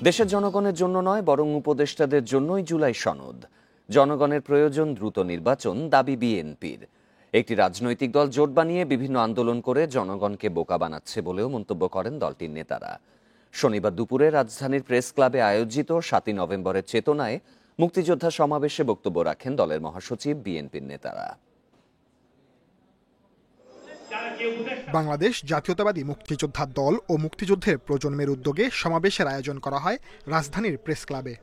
দেশের জনগণের জন্য নয় বরং উপদেষ্টাদের জন্যই জুলাই সনদ। জনগণের প্রয়োজন দ্রুত নির্বাচন দাবি বিএনপির। একটি রাজনৈতিক দল জোট বানিয়ে বিভিন্ন আন্দোলন করে জনগণকে বোকা বানাচ্ছে বলেও মন্তব্য করেন দলটির নেতারা। শনিবার দুপুরে রাজধানীর প্রেস ক্লাবে আয়োজিত ৭ই নভেম্বরের চেতনায় মুক্তিযোদ্ধা সমাবেশে বক্তব্য রাখেন দলের মহাসচিব বিএনপির নেতারা। বাংলাদেশ জাতীয়তাবাদী মুক্তিযোদ্ধা দল ও মুক্তিযুদ্ধের প্রজন্মের উদ্যোগে সমাবেশের আয়োজন করা হয় রাজধানীর প্রেস ক্লাবে।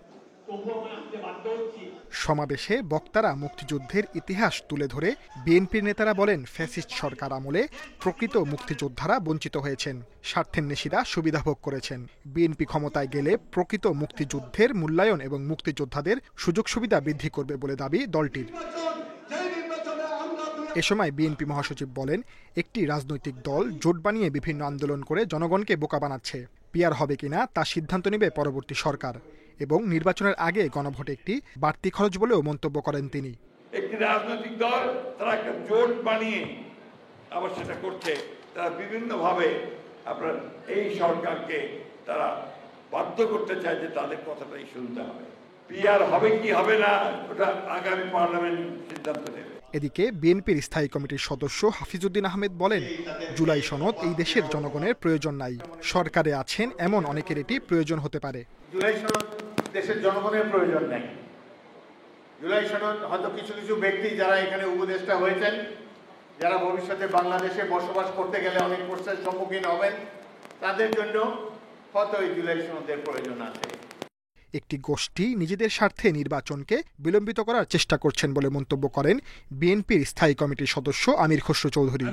সমাবেশে বক্তারা মুক্তিযুদ্ধের ইতিহাস তুলে ধরে বিএনপির নেতারা বলেন, ফ্যাসিস্ট সরকার আমলে প্রকৃত মুক্তিযোদ্ধারা বঞ্চিত হয়েছেন, স্বার্থেন্বেষীরা সুবিধাভোগ করেছেন। বিএনপি ক্ষমতায় গেলে প্রকৃত মুক্তিযুদ্ধের মূল্যায়ন এবং মুক্তিযোদ্ধাদের সুযোগ সুবিধা বৃদ্ধি করবে বলে দাবি দলটির। এ সময় বিএনপি মহাসচিব বলেন, একটি রাজনৈতিক দল জোট বানিয়ে বিভিন্ন আন্দোলন করে জনগণকে বোকা বানাচ্ছে। পিআর হবে কিনা তা সিদ্ধান্ত নেবে পরবর্তী সরকার এবং নির্বাচনের আগে গণভোট একটি বাড়তি খরচ বলেও মন্তব্য করেন তিনি। একটি রাজনৈতিক দল তারা একটা জোট বানিয়ে আবার সেটা করছে, তারা বিভিন্নভাবে আপনার এই সরকারকে তারা বাধ্য করতে চায় যে তাদের কথাটাই শুনতে হবে। পিআর হবে কি হবে না ওটা আগামী পার্লামেন্ট সিদ্ধান্ত নেবে। এদিকে বিএনপির স্থায়ী কমিটির সদস্য হাফিজউদ্দিন আহমেদ বলেন, জুলাই সনদ এই দেশের জনগণের প্রয়োজন নাই। সরকারে আছেন এমন অনেকের এটি প্রয়োজন হতে পারে। জুলাই সনদ দেশের জনগণের প্রয়োজন নাই। জুলাই সনদ হয়তো কিছু কিছু ব্যক্তি যারা এখানে উপদেষ্টা হয়েছেন, যারা ভবিষ্যতে বাংলাদেশে বসবাস করতে গেলে অনেক প্রশ্নের সম্মুখীন হবেন, তাদের জন্য হয়তো এই জুলাই সনদের প্রয়োজন আছে। একটি গোষ্ঠী নিজেদের স্বার্থে নির্বাচনকে বিলম্বিত করার চেষ্টা করছেন বলে মন্তব্য করেন বিএনপির স্থায়ী কমিটির সদস্য আমির খসরু চৌধুরী।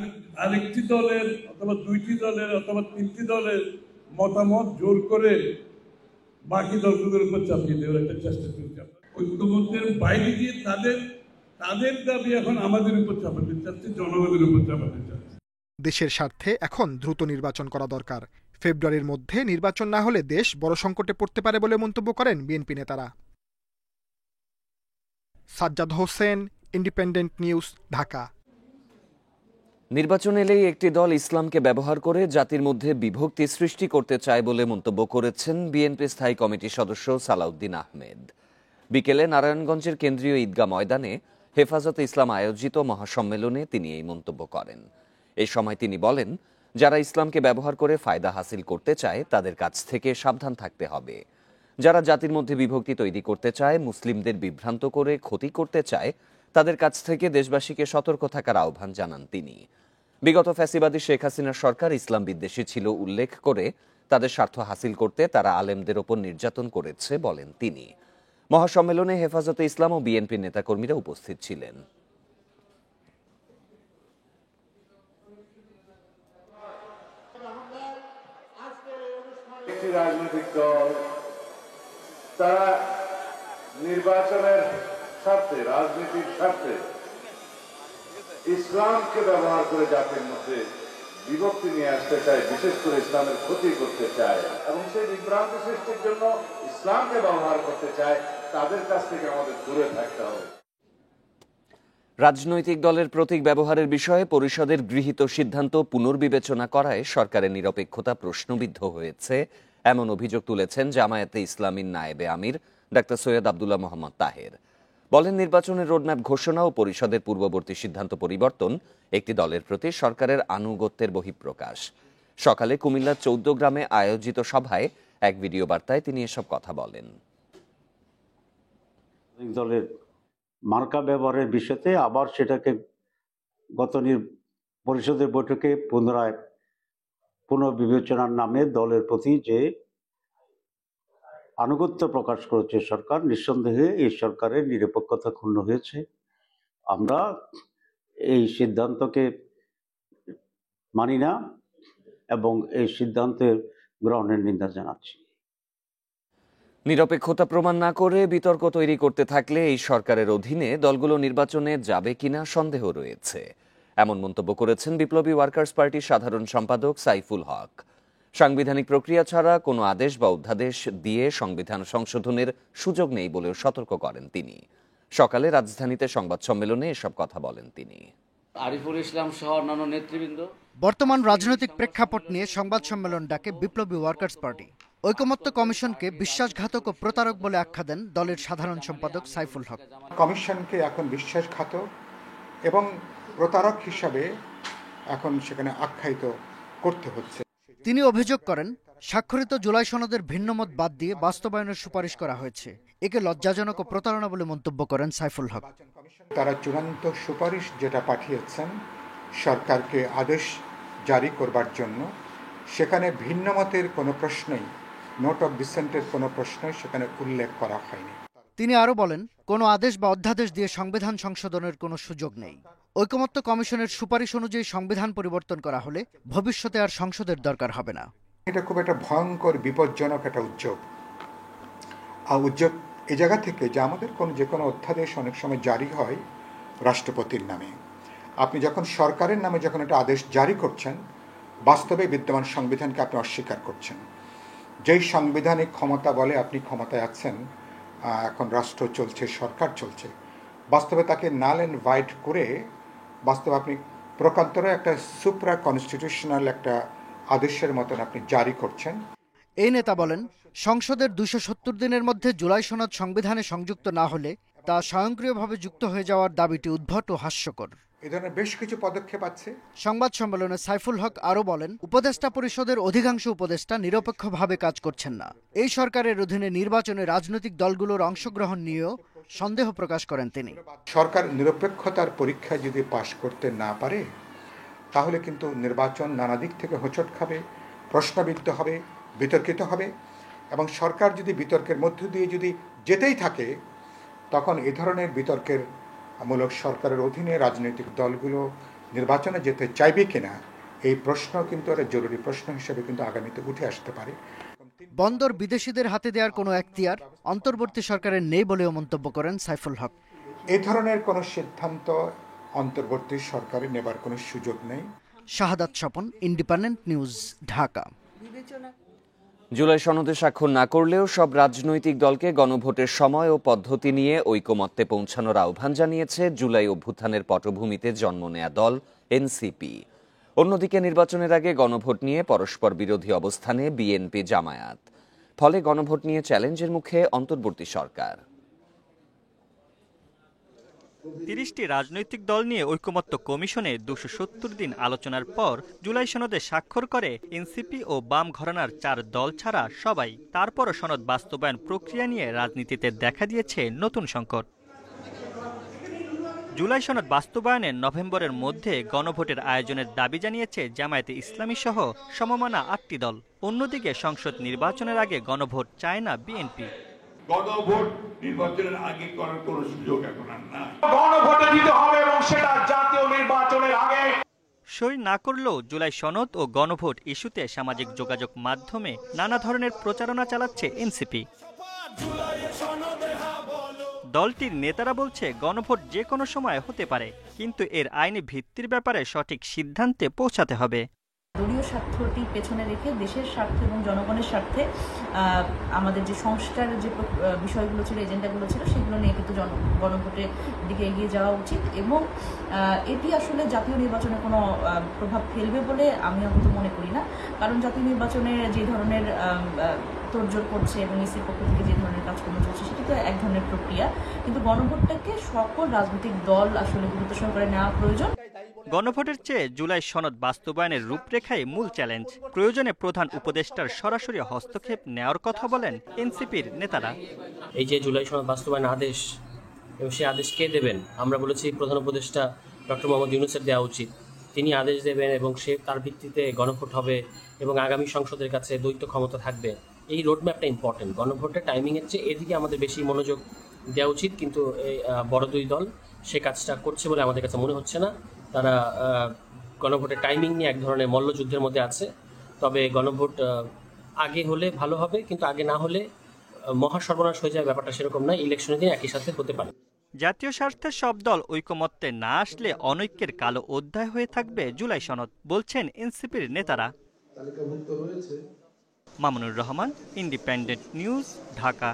আরেকটি দলের অথবা দুইটি দলের অথবা তিনটি দলের মতামত জোর করে বাকি দলগুলোর উপর চাপিয়ে দেওয়ার একটা চেষ্টা চলছে। ঐক্যমত্যের বাইরে গিয়ে তাদের দাবি এখন আমাদের উপর চাপাতে চাচ্ছে, জনগণের উপর চাপাতে চাচ্ছে। দেশের স্বার্থে এখন দ্রুত নির্বাচন করা দরকার। ফেব্রুয়ারির মধ্যে নির্বাচন না হলে দেশ বড় সংকটে পড়তে পারে বলে মন্তব্য করেন বিএনপি নেতারা। Sajjad Hossain, independent News, Dhaka. নির্বাচন এলেই একটি দল ইসলামকে ব্যবহার করে জাতির মধ্যে বিভক্তি সৃষ্টি করতে চায় বলে মন্তব্য করেছেন বিএনপি স্থায়ী কমিটির সদস্য সালাউদ্দিন আহমেদ। বিকেলে নারায়ণগঞ্জের কেন্দ্রীয় ঈদগাহ ময়দানে হেফাজতে ইসলাম আয়োজিত মহাসম্মেলনে তিনি এই মন্তব্য করেন। এই সময় তিনি বলেন, যারা ইসলামকে ব্যবহার করে ফায়দা হাসিল করতে চায় তাদের কাছ থেকে সাবধান থাকতে হবে। যারা জাতির মধ্যে বিভক্তি তৈরি করতে চায়, মুসলিমদের বিভ্রান্ত করে ক্ষতি করতে চায়, তাদের কাছ থেকে দেশবাসীকে সতর্ক থাকার আহ্বান জানান তিনি। বিগত ফ্যাসিবাদী শেখ হাসিনা সরকার ইসলাম বিদ্বেষী ছিল উল্লেখ করে তাদের স্বার্থ হাসিল করতে তারা আলেমদের ওপর নির্যাতন করেছে বলেন তিনি। মহাসম্মেলনে হেফাজতে ইসলাম ও বিএনপি নেতাকর্মীরা উপস্থিত ছিলেন। একটি রাজনৈতিক দল তারা নির্বাচনের স্বার্থে, রাজনীতির স্বার্থে ইসলামকে ব্যবহার করে জাতির মধ্যে বিভক্তি নিয়ে আসতে চায়, বিশেষ করে ইসলামের ক্ষতি করতে চায় এবং সেই বিভ্রান্তি সৃষ্টির জন্য ইসলামকে ব্যবহার করতে চায়, তাদের কাছ থেকে আমাদের দূরে থাকতে হবে। রাজনৈতিক দলের প্রতীক ব্যবহারের বিষয়ে পরিষদের গৃহীত সিদ্ধান্ত পুনর্বিবেচনা করায় সরকারের নিরপেক্ষতা প্রশ্নবিদ্ধ হয়েছে এমন অভিযোগ তুলেছেন জামায়াতে ইসলামীর নায়েবে আমির ডাক্তার সৈয়দ আব্দুল্লাহ মোহাম্মদ তাহের। বলেন, নির্বাচনের রোডম্যাপ ঘোষণা ও পরিষদের পূর্ববর্তী সিদ্ধান্ত পরিবর্তন একটি দলের প্রতি সরকারের আনুগত্যের বহিঃপ্রকাশ। সকালে কুমিল্লার 14 গ্রামে আয়োজিত সভায় এক ভিডিও বার্তায় তিনি এসব কথা বলেন। দলের মার্কা ব্যবহারের বিষয়তে আবার সেটাকে গত পরিষদের বৈঠকে পুনরায় পুনর্বিবেচনার নামে দলের প্রতি যে আনুগত্য প্রকাশ করেছে সরকার, নিঃসন্দেহে এই সরকারের নিরপেক্ষতা ক্ষুণ্ণ হয়েছে। আমরা এই সিদ্ধান্তকে মানি না এবং এই সিদ্ধান্তের গ্রহণের নিন্দা জানাচ্ছি। নিরপেক্ষতা প্রমাণ না করে বিতর্ক তৈরি করতে থাকলে এই সরকারের অধীনে দলগুলো নির্বাচনে যাবে কিনা সন্দেহ রয়েছে, এমন মন্তব্য করেছেন বিপ্লবী ওয়ার্কার্স পার্টির সাধারণ সম্পাদক সাইফুল হক। সাংবিধানিক প্রক্রিয়া ছাড়া কোনো আদেশ বা অধ্যাদেশ দিয়ে সংবিধান সংশোধনের সুযোগ নেই বলেও সতর্ক করেন তিনি। সকালে রাজধানীতে সংবাদ সম্মেলনে এসব কথা বলেন তিনি। আরিফুল ইসলাম সহ অন্যান্য নেতৃবৃন্দ। বর্তমান রাজনৈতিক প্রেক্ষাপট নিয়ে সংবাদ সম্মেলন ডাকে বিপ্লবী ওয়ার্কার্স পার্টি। ঐকমত্য কমিশনকে বিশ্বাসঘাতক ও প্রতারক বলে আখ্যা দেন দলের সাধারণ সম্পাদক সাইফুল হক। কমিশনকে এখন বিশ্বাসঘাতক এবং প্রতারক হিসাবে এখন সেখানে আখ্যায়িত করতে হচ্ছে। তিনি অভিযোগ করেন, স্বাক্ষরিত জুলাই সনদের ভিন্নমত বাদ দিয়ে বাস্তবায়নের সুপারিশ করা হয়েছে। একে লজ্জাজনক ও প্রতারণা বলে মন্তব্য করেন সাইফুল হক। তারা চূড়ান্ত সুপারিশ যেটা পাঠিয়েছেন সরকারকে আদেশ জারি করবার জন্য, সেখানে ভিন্নমতের কোনো প্রশ্নই, নোট অফ ডিসেন্টের কোনো প্রশ্নই সেখানে উল্লেখ করা হয়নি। তিনি আরও বলেন, কোনো আদেশ বা অধ্যাদেশ দিয়ে সংবিধান সংশোধনের কোনো সুযোগ নেই। ঐকমত্য কমিশনের সুপারিশ অনুযায়ী সংবিধান পরিবর্তন করা হলে ভবিষ্যতে আর সংসদের দরকার হবে না। এটা খুব একটা ভয়ঙ্কর বিপজ্জনক একটা উদ্যোগ। আর উদ্যোগ এই জায়গা থেকে যে আমাদের যে কোনো অধ্যাদেশ অনেক সময় জারি হয় রাষ্ট্রপতির নামে। আপনি যখন সরকারের নামে যখন একটা আদেশ জারি করছেন, বাস্তবে বিদ্যমান সংবিধানকে আপনি অস্বীকার করছেন। যেই সাংবিধানিক ক্ষমতা বলে আপনি ক্ষমতায় আছেন, এখন রাষ্ট্র চলছে, সরকার চলছে, বাস্তবে তাকে নাল অ্যান্ড ভয়েড করে বাস্তবে আপনি প্রকান্তরে একটা সুপ্রা কনস্টিটিউশনাল একটা আদেশের মতন আপনি জারি করছেন। এই নেতা বলেন, সংসদের 270 দিনের মধ্যে জুলাই সনদ সংবিধানে সংযুক্ত না হলে তা স্বয়ংক্রিয়ভাবে যুক্ত হয়ে যাওয়ার দাবিটি উদ্ভট ও হাস্যকর। এই ধরনের বেশ কিছু পদক্ষেপ আছে। সংবাদ সম্মেলনে সাইফুল হক আরও বলেন, উপদেষ্টা পরিষদের অধিকাংশ উপদেষ্টা নিরপেক্ষভাবে কাজ করছেন না। এই সরকারের অধীনে নির্বাচনে রাজনৈতিক দলগুলোর অংশগ্রহণ নিয়েও সন্দেহ প্রকাশ করেন তিনি। সরকার নিরপেক্ষতার পরীক্ষা যদি পাশ করতে না পারে, তাহলে কিন্তু নির্বাচন নানা দিক থেকে হোঁচট খাবে, প্রশ্নবিদ্ধ হবে, বিতর্কিত হবে। এবং সরকার যদি বিতর্কের মধ্য দিয়ে যদি যেতেই থাকে, তখন এই ধরনের বিতর্কের মূলক সরকারের অধীনে রাজনৈতিক দলগুলো নির্বাচনে যেতে চাইবে কিনা, এই প্রশ্ন কিন্তু একটা জরুরি প্রশ্ন হিসেবে কিন্তু আগামীতে উঠে আসতে পারে। বন্দর বিদেশিদের হাতে দেওয়ার কোনো এখতিয়ার অন্তর্বর্তী সরকারের নেই বলেও মন্তব্য করেন সাইফুল হক। এই ধরনের কোনো সিদ্ধান্ত অন্তর্বর্তী সরকারের নেবার কোনো সুযোগ নেই। শাহাদাত স্বপন, ইন্ডিপেন্ডেন্ট নিউজ, ঢাকা। জুলাই সনদে স্বাক্ষর না করলেও সব রাজনৈতিক দলকে গণভোটের সময় ও পদ্ধতি নিয়ে ঐকমত্যে পৌঁছানোর আহ্বান জানিয়েছে জুলাই অভ্যুত্থানের পটভূমিতে জন্ম নেয়া দল এনসিপি। অন্যদিকে নির্বাচনের আগে গণভোট নিয়ে পরস্পর বিরোধী অবস্থানে বিএনপি, জামায়াত। ফলে গণভোট নিয়ে চ্যালেঞ্জের মুখে অন্তর্বর্তী সরকার। 30টি রাজনৈতিক দল নিয়ে ঐকমত্য কমিশনে 270 দিন আলোচনার পর জুলাই সনদে স্বাক্ষর করে এনসিপি ও বাম ঘরানার 4 দল ছাড়া সবাই। তারপরও সনদ বাস্তবায়ন প্রক্রিয়া নিয়ে রাজনীতিতে দেখা দিয়েছে নতুন সংকট। জুলাই সনদ বাস্তবায়নে নভেম্বরের মধ্যে গণভোটের আয়োজনের দাবি জানিয়েছে জামায়াতে ইসলামী সহ সমমনা 8টি দল। অন্যদিকে সংসদ নির্বাচনের আগে গণভোট চায় না বিএনপি। গণভোট নির্বাচনের আগে করার কোনো সুযোগ এখন আর না। গণভোটে দিতে হবে এবং সেটা জাতীয় নির্বাচনের আগে। সই না করলেও জুলাই সনদ ও গণভোট ইস্যুতে সামাজিক যোগাযোগ মাধ্যমে নানা ধরনের প্রচারণা চালাচ্ছে এনসিপি। দলটির নেতারা বলছে গণভোট যে কোনো সময় হতে পারে, কিন্তু এর আইনি ভিত্তির ব্যাপারে সঠিক সিদ্ধান্তে পৌঁছাতে হবে। দলীয় স্বার্থটি পেছনে রেখে দেশের স্বার্থ এবং জনগণের স্বার্থে আমাদের যে সংস্কারের যে বিষয়গুলো ছিল, এজেন্ডাগুলো ছিল, সেগুলো নিয়ে কিন্তু গণভোটের দিকে এগিয়ে যাওয়া উচিত। এবং এটি আসলে জাতীয় নির্বাচনে কোনো প্রভাব ফেলবে বলে আমি অন্তত মনে করি না। কারণ জাতীয় নির্বাচনে যে ধরনের তোড়জোড় করছে এবং ইসির পক্ষ থেকে যে ধরনের কাজকর্ম চলছে, সেটি তো এক ধরনের প্রক্রিয়া। কিন্তু গণভোটটাকে সকল রাজনৈতিক দল আসলে গুরুত্ব সহকারে নেওয়া প্রয়োজন। গণভোটের চেয়ে জুলাই সনদ বাস্তবায়নের রূপরেখাই মূল চ্যালেঞ্জ। প্রয়োজনে প্রধান উপদেষ্টার সরাসরি হস্তক্ষেপ নেওয়ার কথা বলেন এনসিপির নেতারা। এই যে জুলাই সনদ বাস্তবায়ন আদেশ, এবং সেই আদেশ কে দেবেন? আমরা বলেছি প্রধান উপদেষ্টা ডক্টর মোহাম্মদ ইউনূসের দেওয়া উচিত। তিনি আদেশ দেবেন এবং তার ভিত্তিতে গণভোট হবে এবং আগামী সংসদের কাছে দ্বৈত ক্ষমতা থাকবে। এই রোডম্যাপটা ইম্পর্টেন্ট। গণভোটের টাইমিংয়ের চেয়ে এদিকে আমাদের বেশি মনোযোগ দেওয়া উচিত, কিন্তু এই বড় দুই দল সে কাজটা করছে বলে আমাদের কাছে মনে হচ্ছে না। তারা গণভোটের টাইমিং নিয়ে এক ধরনের মল্লযুদ্ধের মধ্যে আছে। তবে গণভোট আগে হলে ভালো হবে, কিন্তু আগে না হলে মহা সর্বনাশ হয়ে যায়, ব্যাপারটা সেরকম নয়। ইলেকশনের দিন একই সাথে হতে পারে। জাতীয় স্বার্থে সব দল ঐকমত্যে না আসলে অনৈক্যের কালো অধ্যায় হয়ে থাকবে জুলাই সনদ, বলছেন এনসিপির নেতারা। Mamunur Rahman, independent News, Dhaka.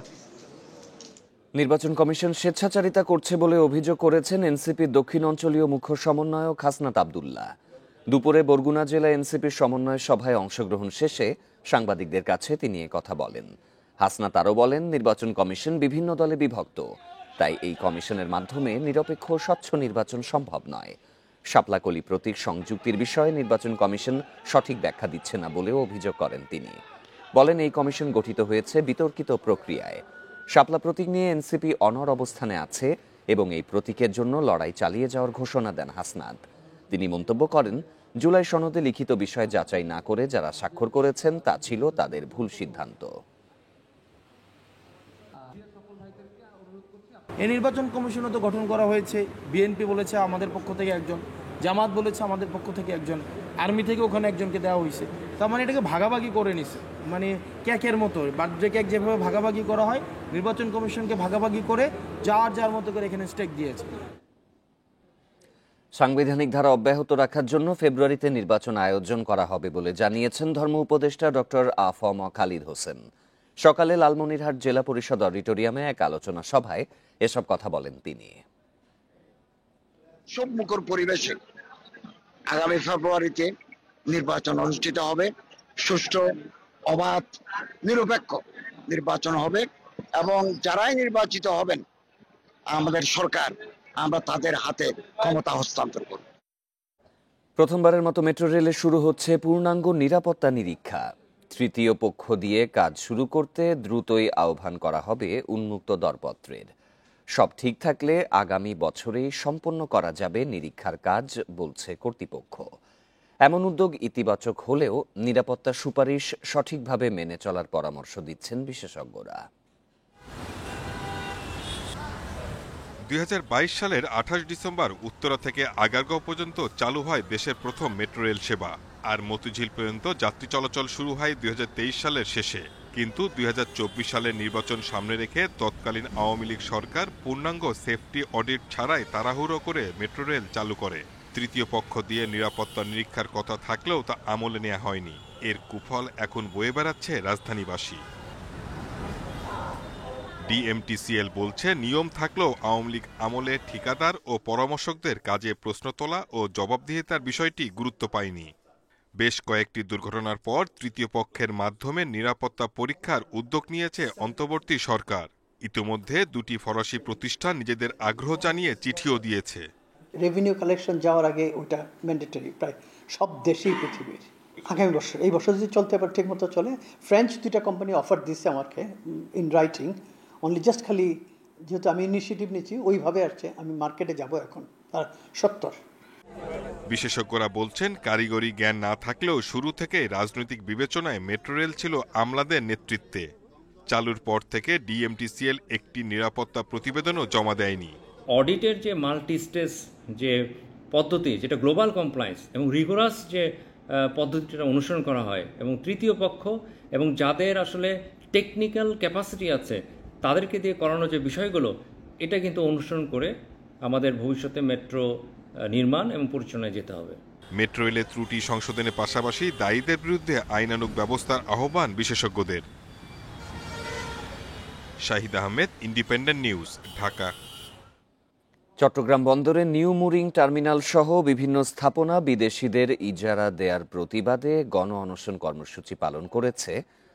নির্বাচন কমিশন স্বেচ্ছাচারিতা করছে বলে অভিযোগ করেছেন এনসিপির দক্ষিণ অঞ্চলীয় মুখ্য সমন্বয়ক হাসনাত আব্দুল্লাহ। দুপুরে বরগুনা জেলা এনসিপির সমন্বয় সভায় অংশগ্রহণ শেষে সাংবাদিকদের কাছে তিনি কথা বলেন। হাসনাত আরও বলেন, নির্বাচন কমিশন বিভিন্ন দলে বিভক্ত, তাই এই কমিশনের মাধ্যমে নিরপেক্ষ স্বচ্ছ নির্বাচন সম্ভব নয়। শাপলাকলি প্রতীক সংযুক্তির বিষয়ে নির্বাচন কমিশন সঠিক ব্যাখ্যা দিচ্ছে না বলেও অভিযোগ করেন তিনি। বলেন, এই কমিশন গঠিত হয়েছে বিতর্কিত প্রক্রিয়ায়। শাপলা প্রতীক নিয়ে এনসিপি অনড় অবস্থানে আছে এবং এই প্রতীকের জন্য লড়াই চালিয়ে যাওয়ার ঘোষণা দেন হাসনাত। তিনি মন্তব্য করেন, জুলাই সনদে লিখিত বিষয় যাচাই না করে যারা স্বাক্ষর করেছেন তা ছিল তাদের ভুল সিদ্ধান্ত। এই নির্বাচন কমিশনও তো গঠন করা হয়েছে। বিএনপি বলেছে আমাদের পক্ষ থেকে একজন, জামাত বলেছে আমাদের পক্ষ থেকে একজন, আর্মি থেকে ওখানে একজনকে দেওয়া হয়েছে। তার মানে এটাকে ভাগাভাগি করে নিছে, মানে কেকের মতো বার্থডে কেক যেভাবে ভাগাভাগি করা হয়, নির্বাচন কমিশনকে ভাগাভাগি করে যার মতো করে এখানে স্টেক দিয়েছে। সাংবিধানিক ধারা অব্যাহত রাখার জন্য ফেব্রুয়ারিতে নির্বাচন আয়োজন করা হবে বলে জানিয়েছেন ধর্ম উপদেষ্টা ডক্টর আ.ফ.ম. খালিদ হোসেন। সকালে লালমনিরহাট জেলা পরিষদ অডিটোরিয়ামে এক আলোচনা সভায় এসব কথা বলেন তিনি। সম্মুখর পরিবেশে আগামী ফেব্রুয়ারিতে নির্বাচন অনুষ্ঠিত হবে, সুষ্ঠু, অবাধ, নিরপেক্ষ নির্বাচন হবে এবং যারাই নির্বাচিত হবেন আমাদের সরকার, আমরা তাদের হাতে ক্ষমতা হস্তান্তর করব। প্রথমবারের মতো মেট্রো রেলে শুরু হচ্ছে পূর্ণাঙ্গ নিরাপত্তা নিরীক্ষা। তৃতীয় পক্ষ দিয়ে কাজ শুরু করতে দ্রুতই আহ্বান করা হবে উন্মুক্ত দরপত্রের। সব ঠিক থাকলে আগামী বছরেই সম্পন্ন করা যাবে নিরীক্ষার কাজ, বলছে কর্তৃপক্ষ। এমন উদ্যোগ ইতিবাচক হলেও নিরাপত্তা সুপারিশ সঠিকভাবে মেনে চলার পরামর্শ দিচ্ছেন বিশেষজ্ঞরা। 2022 সালের 28 ডিসেম্বর উত্তরা থেকে আগারগাঁও পর্যন্ত চালু হয় দেশের প্রথম মেট্রো রেল সেবা, আর মতিঝিল পর্যন্ত যাত্রী চলাচল শুরু হয় 2023 সালের শেষে। কিন্তু 2024 সালের নির্বাচন সামনে রেখে তৎকালীন আওয়ামী লীগ সরকার পূর্ণাঙ্গ সেফটি অডিট ছাড়াই তাড়াহুড়ো করে মেট্রো রেল চালু করে। তৃতীয় পক্ষ দিয়ে নিরাপত্তা নিরীক্ষার কথা থাকলেও তা আমলে নেওয়া হয়নি। এর কুফল এখন বয়ে বেড়াচ্ছে রাজধানীবাসী। ডিএমটিসিএল বলছে, নিয়ম থাকলেও আওয়ামী লীগ আমলে ঠিকাদার ও পরামর্শকদের কাজে প্রশ্ন তোলা ও জবাবদিহিতার বিষয়টি গুরুত্ব পায়নি। বেশ কয়েকটি দুর্ঘটনার পর তৃতীয় পক্ষের মাধ্যমে নিরাপত্তা পরীক্ষার উদ্যোগ নিয়েছে অন্তর্বর্তী সরকার। ইতিমধ্যে দুটি ফরাসি প্রতিষ্ঠান নিজেদের আগ্রহ জানিয়ে চিঠিও দিয়েছে। রেভিনিউ কালেকশন যাওয়ার আগে ওইটা ম্যান্ডেটরি প্রায় সব দেশেই পৃথিবীর। আগামী বছর, এই বছর যদি চলতে পারে, ঠিক মতো চলে। ফ্রেঞ্চ দুইটা কোম্পানি অফার দিচ্ছে আমাকে ইন রাইটিং, অনলি জাস্ট খালি যেহেতু আমি ইনিশিয়েটিভ নিচ্ছি ওইভাবে আসছে, আমি মার্কেটে যাব এখন তার 70। বিশেষজ্ঞরা বলছেন, কারিগরি জ্ঞান না থাকলেও শুরু থেকে রাজনৈতিক বিবেচনায় মেট্রো রেল ছিল আমলাদের নেতৃত্বে। চালুর পর থেকে ডিএমটিসিএল একটি নিরাপত্তা প্রতিবেদনও জমা দেয়নি। অডিটের যে মাল্টি স্টেজ যে পদ্ধতি, যেটা গ্লোবাল কমপ্লায়েন্স এবং রিগোরাস যে পদ্ধতিটা অনুসরণ করা হয়, এবং তৃতীয় পক্ষ এবং যাদের আসলে টেকনিক্যাল ক্যাপাসিটি আছে তাদেরকে দিয়ে করানো যে বিষয়গুলো, এটা কিন্তু অনুসরণ করে আমাদের ভবিষ্যতে মেট্রো নির্মাণ এবং পরিচালনায় যেতে হবে। মেট্রো রেলের ত্রুটি সংশোধনের পাশাপাশি দায়ীদের বিরুদ্ধে আইনানুগ ব্যবস্থার আহ্বান বিশেষজ্ঞদের। Shahid Ahmed, Independent News, Dhaka. চট্টগ্রাম বন্দরে নিউ মুরিং টার্মিনাল সহ বিভিন্ন স্থাপনা বিদেশিদের ইজারা দেয়ার প্রতিবাদে গণ অনশন কর্মসূচি পালন করেছে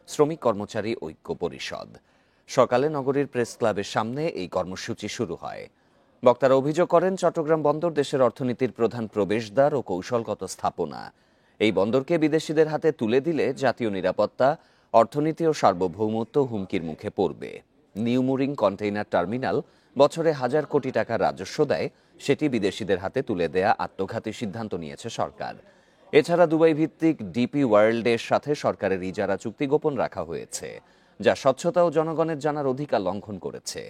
শ্রমিক কর্মচারী ঐক্য পরিষদ। সকালে নগরীর প্রেস ক্লাবের সামনে এই কর্মসূচি শুরু হয়। বক্তারা অভিযোগ করেন, চট্টগ্রাম বন্দর দেশের অর্থনীতির প্রধান প্রবেশদ্বার ও কৌশলগত স্থাপনা। এই বন্দরকে বিদেশিদের হাতে তুলে দিলে জাতীয় নিরাপত্তা, অর্থনীতি ও সার্বভৌমত্ব হুমকির মুখে পড়বে। নিউ মুরিং কন্টেইনার টার্মিনাল বছরে 1000 কোটি টাকা রাজস্ব দেয়, সেটি বিদেশিদের হাতে তুলে দেয়া আত্মঘাতী সিদ্ধান্ত নিয়েছে সরকার। এছাড়া দুবাই ভিত্তিক ডিপি ওয়ার্ল্ডের সাথে সরকারের ইজারা চুক্তি গোপন রাখা হয়েছে, যা স্বচ্ছতা ও জনগণের জানার অধিকার লঙ্ঘন করেছে।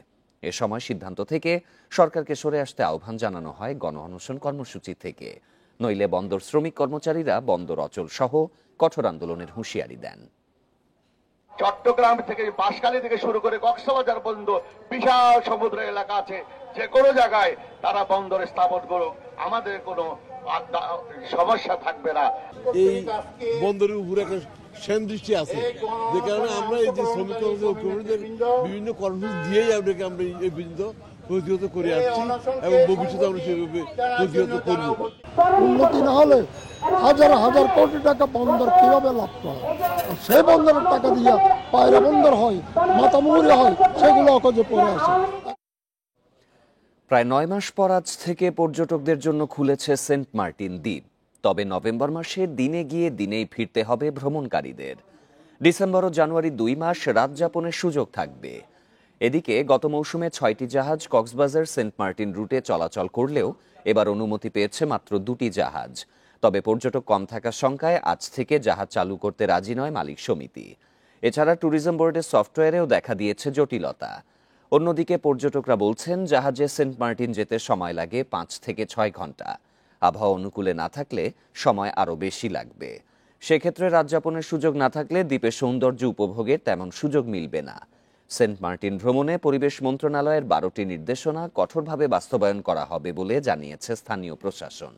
এ সময় সিদ্ধান্ত থেকে সরকারকে সরে আসতে আহ্বান জানানো হয় গণ অনশন কর্মসূচি থেকে, নইলে বন্দর শ্রমিক কর্মচারীরা বন্দর অচল সহ কঠোর আন্দোলনের হুঁশিয়ারি দেন। চট্টগ্রাম থেকে বাঁশখালী থেকে শুরু করে কক্সবাজার পর্যন্ত বিশাল সমুদ্র এলাকা আছে, যে কোনো জায়গায় তারা বন্দর স্থাপন করুক, আমাদের কোনো সমস্যা থাকবে না। এই বন্দরের উপরে একটা সেনদৃষ্টি আছে, যে কারণে আমরা এই যে শ্রমিক বিভিন্ন কর্মসূচি দিয়েই আমরা এই পর্যন্ত প্রতিহত করে আসছি এবং ভবিষ্যতে আমরা সেভাবে প্রতিহত করব। উন্নতি না হলে হাজার হাজার কোটি টাকা বন্দর কিভাবে লাভ করা, সেই বন্দরের টাকা দিয়ে পায়রা বন্দর হয়, মাতামুহুরি হয়, সেগুলো অকজে পড়ে আসে। প্রায় 9 মাস পর আজ থেকে পর্যটকদের জন্য খুলেছে সেন্ট মার্টিন দ্বীপ। তবে নভেম্বর মাসে দিনে গিয়ে দিনেই ফিরতে হবে ভ্রমণকারীদের। ডিসেম্বর ও জানুয়ারি 2 মাস রাত যাপনের সুযোগ থাকবে। এদিকে গত মৌসুমে 6টি জাহাজ কক্সবাজার সেন্ট মার্টিন রুটে চলাচল করলেও এবার অনুমতি পেয়েছে মাত্র 2টি জাহাজ। তবে পর্যটক কম থাকার শঙ্কায় আজ থেকে জাহাজ চালু করতে রাজি নয় মালিক সমিতি। এছাড়া ট্যুরিজম বোর্ডের সফটওয়্যারেও দেখা দিয়েছে জটিলতা। অন্যদিকে পর্যটকরা বলছেন জাহাজে সেন্ট মার্টিন যেতে সময় লাগে 5 থেকে 6 ঘন্টা। আবহাওয়া অনুকূলে না থাকলে সময় আরও বেশি লাগবে। সেক্ষেত্রে রাত যাপনের সুযোগ না থাকলে দ্বীপের সৌন্দর্য উপভোগের তেমন সুযোগ মিলবে না। সেন্ট মার্টিন ভ্রমণে পরিবেশ মন্ত্রণালয়ের 12টি নির্দেশনা কঠোরভাবে বাস্তবায়ন করা হবে বলে জানিয়েছে স্থানীয় প্রশাসন।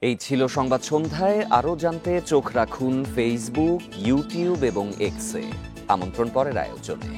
এই ছিল সংবাদ সন্ধ্যায়। আরও জানতে চোখ রাখুন ফেসবুক, ইউটিউব এবং এক্সে। আমন্ত্রণ পরের আয়োজনে।